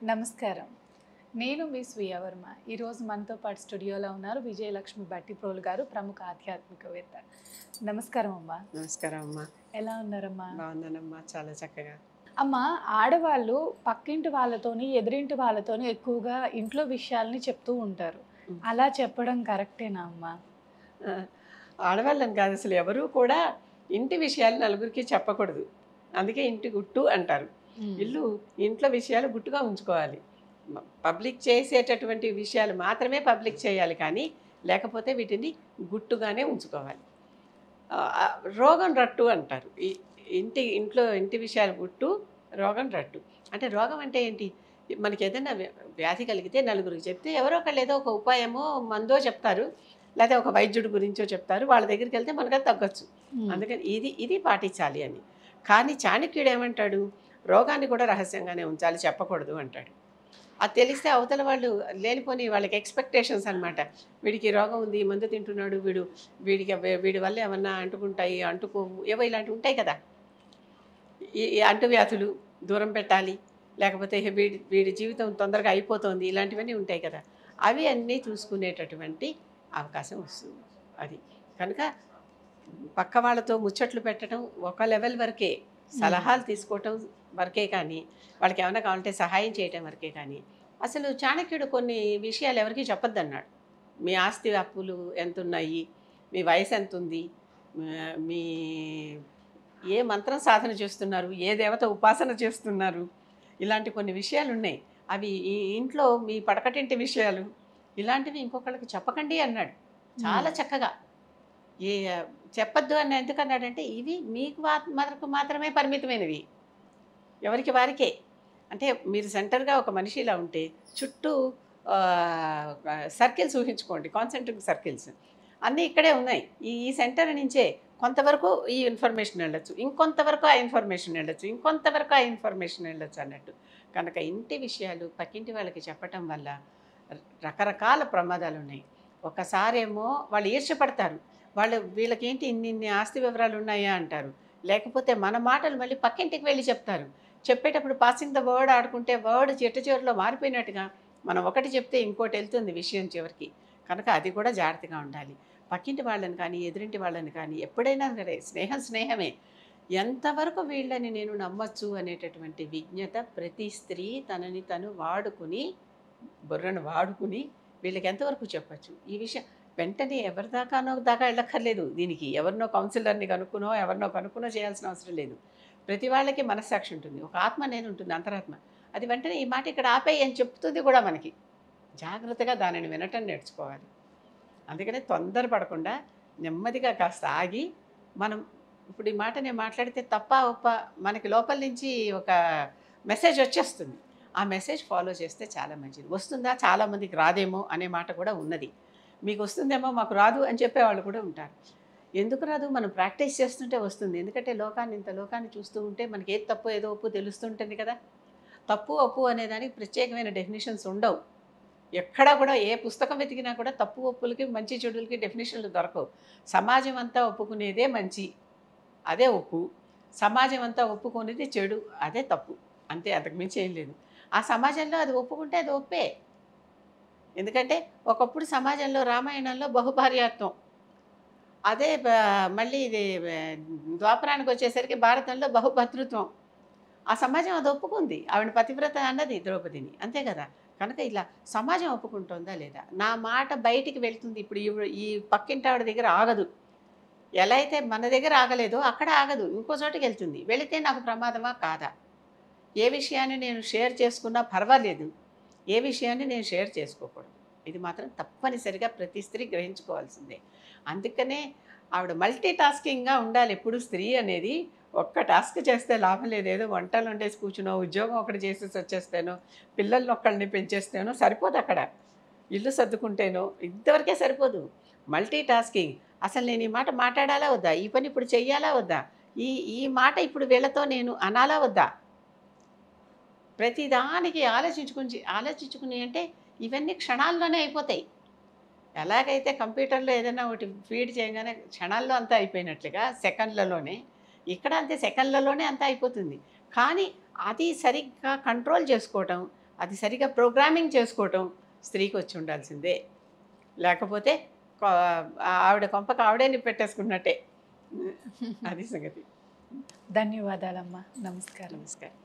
నమస్కారం. నేను మీ స్వీయ వర్మ. ఈరోజు మనతో పాటు స్టూడియోలో ఉన్నారు విజయలక్ష్మి భట్టిప్రోలు గారు, ప్రముఖ ఆధ్యాత్మికవేత్త. నమస్కారం అమ్మా. నమస్కారం అమ్మా. ఎలా ఉన్నారమ్మా? బాగున్నానమ్మా, చాలా చక్కగా. అమ్మ, ఆడవాళ్ళు పక్కింటి వాళ్ళతోని, ఎదురింటి వాళ్ళతోని ఎక్కువగా ఇంట్లో విషయాల్ని చెప్తూ ఉంటారు. అలా చెప్పడం కరెక్టేనా అమ్మా? ఆ, ఆడవాళ్ళని కాదు, అసలు ఎవరూ కూడా ఇంటి విషయాలు నలుగురికి చెప్పకూడదు. అందుకే ఇంటి గుట్టు అంటారు. ఇంట్లో విషయాలు గుట్టుగా ఉంచుకోవాలి. పబ్లిక్ చేసేటటువంటి విషయాలు మాత్రమే పబ్లిక్ చేయాలి, కానీ లేకపోతే వీటిని గుట్టుగానే ఉంచుకోవాలి. రోగం రట్టు అంటారు. ఇంటి విషయాలు గుట్టు, రోగం రట్టు. అంటే రోగం అంటే ఏంటి? మనకి ఏదైనా వ్యాధి కలిగితే నలుగురికి చెప్తే ఎవరో ఒకళ్ళు ఏదో ఒక ఉపాయమో మందో చెప్తారు, లేదా ఒక వైద్యుడి గురించో చెప్తారు. వాళ్ళ దగ్గరికి వెళ్తే మనకు అది తగ్గొచ్చు. అందుకని ఇది పాటించాలి అని. కానీ చాణక్యుడు ఏమంటాడు? రోగాన్ని కూడా రహస్యంగానే ఉంచాలి, చెప్పకూడదు అంటాడు. అది తెలిస్తే అవతల వాళ్ళు లేనిపోని వాళ్ళకి ఎక్స్పెక్టేషన్స్ అనమాట. వీడికి రోగం ఉంది, మందు తింటున్నాడు, వీడి వల్ల ఏమన్నా అంటుకుంటాయి, అంటుకోవు, ఏవో ఇలాంటివి ఉంటాయి కదా. ఈ అంటువ్యాధులు దూరం పెట్టాలి, లేకపోతే వీడి జీవితం తొందరగా అయిపోతుంది, ఇలాంటివన్నీ ఉంటాయి కదా. అవి అన్నీ చూసుకునేటటువంటి అవకాశం వస్తుంది. అది కనుక పక్క వాళ్ళతో ముచ్చట్లు పెట్టడం ఒక లెవెల్ వరకే, సలహాలు తీసుకోవటం వరకే, కానీ వాళ్ళకి ఏమైనా కావాలంటే సహాయం చేయటం వరకే. కానీ అసలు చాణక్యుడు కొన్ని విషయాలు ఎవరికి చెప్పొద్దన్నాడు. మీ ఆస్తి అప్పులు ఎంత ఉన్నాయి, మీ వయసు ఎంత ఉంది, మీ ఏ మంత్రం సాధన చేస్తున్నారు, ఏ దేవత ఉపాసన చేస్తున్నారు, ఇలాంటి కొన్ని విషయాలు ఉన్నాయి. అవి ఈ ఇంట్లో మీ పడకటింటి విషయాలు, ఇలాంటివి ఇంకొకళ్ళకి చెప్పకండి అన్నాడు చాలా చక్కగా. చెప్పద్దు అని ఎందుకన్నాడంటే, ఇవి మీకు మాత్రమే పరిమితమైనవి, ఎవరికి వారికే. అంటే మీరు సెంటర్గా ఒక మనిషి ఇలా ఉంటే చుట్టూ సర్కిల్స్ ఊహించుకోండి, కాన్సెంట్రిక్ సర్కిల్స్ అన్నీ ఇక్కడే ఉన్నాయి. ఈ సెంటర్ నుంచే కొంతవరకు ఈ ఇన్ఫర్మేషన్ వెళ్ళొచ్చు, ఇంకొంతవరకు ఆ ఇన్ఫర్మేషన్ వెళ్ళొచ్చు, ఇంకొంతవరకు ఆ ఇన్ఫర్మేషన్ వెళ్ళొచ్చు అన్నట్టు. కనుక ఇంటి విషయాలు పక్కింటి వాళ్ళకి చెప్పటం వల్ల రకరకాల ప్రమాదాలు ఉన్నాయి. ఒకసారేమో వాళ్ళు ఈర్ష్యపడతారు, వీళ్ళకేంటి ఇన్ని ఆస్తి వివరాలు ఉన్నాయా అంటారు. లేకపోతే మన మాటలు మళ్ళీ పక్కింటికి వెళ్ళి చెప్తారు. చెప్పేటప్పుడు పాసింగ్ ద వర్డ్ ఆడుకుంటే వర్డ్ చిట్టచివరిలో మారిపోయినట్టుగా మనం ఒకటి చెప్తే ఇంకోటి వెళ్తుంది విషయం చివరికి. కనుక అది కూడా జాగ్రత్తగా ఉండాలి. పక్కింటి వాళ్ళని కానీ ఎదురింటి వాళ్ళని కానీ ఎప్పుడైనా సరే స్నేహమే. ఎంతవరకు వీళ్ళని నేను నమ్మచ్చు అనేటటువంటి విజ్ఞత ప్రతి స్త్రీ తనని తను వాడుకుని, బుర్రను వాడుకుని వీళ్ళకి ఎంతవరకు చెప్పచ్చు ఈ విషయం. వెంటనే ఎవరి దాకా వెళ్ళక్కర్లేదు. దీనికి ఎవరినో కౌన్సిలర్ని కనుక్కునో చేయాల్సిన అవసరం లేదు. ప్రతి వాళ్ళకి మనస్సాక్షి ఉంటుంది, ఒక ఆత్మ నేను ఉంటుంది, అంతరాత్మ. అది వెంటనే ఈ మాట ఇక్కడ ఆపేయి అని చెప్తుంది కూడా మనకి. జాగ్రత్తగా దానిని వినటం నేర్చుకోవాలి. అందుకనే తొందరపడకుండా నెమ్మదిగా కాస్త ఆగి, మనం ఇప్పుడు ఈ మాట నేను మాట్లాడితే తప్ప ఒప్ప మనకి లోపల నుంచి ఒక మెసేజ్ వచ్చేస్తుంది. ఆ మెసేజ్ ఫాలో చేస్తే చాలా మంచిది. వస్తుందా? చాలామందికి రాదేమో అనే మాట కూడా ఉన్నది. మీకు వస్తుందేమో, మాకు రాదు అని చెప్పేవాళ్ళు కూడా ఉంటారు. ఎందుకు రాదు? మనం ప్రాక్టీస్ చేస్తుంటే వస్తుంది. ఎందుకంటే ఇంత లోకాన్ని చూస్తూ ఉంటే మనకి ఏది తప్పు ఏదో ఒప్పు తెలుస్తుంటుంది కదా. తప్పు ఒప్పు అనేదానికి ప్రత్యేకమైన డెఫినేషన్స్ ఉండవు. ఎక్కడా కూడా ఏ పుస్తకం వెతికినా కూడా తప్పు ఒప్పులకి, మంచి చెడులకి డెఫినేషన్లు దొరకవు. సమాజం అంతా ఒప్పుకునేదే మంచి, అదే ఒప్పు. సమాజం అంతా ఒప్పుకునేది చెడు, అదే తప్పు. అంతే, అంతకుమించి ఏం లేదు. ఆ సమాజంలో అది ఒప్పుకుంటే అది ఒప్పే. ఎందుకంటే ఒకప్పుడు సమాజంలో రామాయణంలో బహుభార్యాత్వం, అదే మళ్ళీ ఇది ద్వాపరానికి వచ్చేసరికి భారతంలో బహుభర్తృత్వం. ఆ సమాజం అది ఒప్పుకుంది. ఆవిడ పతివ్రత అన్నది ద్రౌపదిని, అంతే కదా. కనుక ఇలా సమాజం ఒప్పుకుంటుందా లేదా? నా మాట బయటికి వెళ్తుంది. ఇప్పుడు ఈ పక్కింటి ఆవిడ దగ్గర ఆగదు. ఎలా అయితే మన దగ్గర ఆగలేదో అక్కడ ఆగదు, ఇంకో చోటుకి వెళ్తుంది. వెళితే నాకు ప్రమాదమా కాదా? ఏ విషయాన్ని నేను షేర్ చేసుకున్నా పర్వాలేదు, ఏ విషయాన్ని నేను షేర్ చేసుకోకూడదు. ఇది మాత్రం తప్పనిసరిగా ప్రతి స్త్రీ గ్రహించుకోవాల్సిందే. అందుకనే ఆవిడ మల్టీ టాస్కింగ్గా ఉండాలి ఎప్పుడు. స్త్రీ అనేది ఒక్క టాస్క్ చేస్తే లాభం లేదు. ఏదో వంటలు వండేసి కూర్చునో, ఉద్యోగం ఒకటి చేసేసి వచ్చేస్తేనో, పిల్లల్ని ఒక్కళ్ళని పెంచేస్తేనో సరిపోదు. అక్కడ ఇల్లు సర్దుకుంటేనో ఇంతవరకే సరిపోదు. Multi tasking. అసలు నేను ఈ మాట మాట్లాడాలా వద్దా, ఈ పని ఇప్పుడు చెయ్యాలా వద్దా, ఈ మాట ఇప్పుడు వీళ్ళతో నేను అనాలా వద్దా, ప్రతిదానికి ఆలోచించుకుని అంటే ఇవన్నీ క్షణాల్లోనే అయిపోతాయి. ఎలాగైతే కంప్యూటర్లో ఏదైనా ఒకటి ఫీడ్ చేయగానే క్షణాల్లో అంతా అయిపోయినట్లుగా సెకండ్లలోనే, ఇక్కడ అంతే సెకండ్లలోనే అంతా అయిపోతుంది. కానీ అది సరిగ్గా కంట్రోల్ చేసుకోవటం, అది సరిగా ప్రోగ్రామింగ్ చేసుకోవటం స్త్రీకి వచ్చి ఉండాల్సిందే. లేకపోతే ఆవిడ కొంపకు ఆవిడేని పెట్టేసుకున్నట్టే. అది సంగతి. ధన్యవాదాలమ్మా. నమస్కారం. నమస్కారం.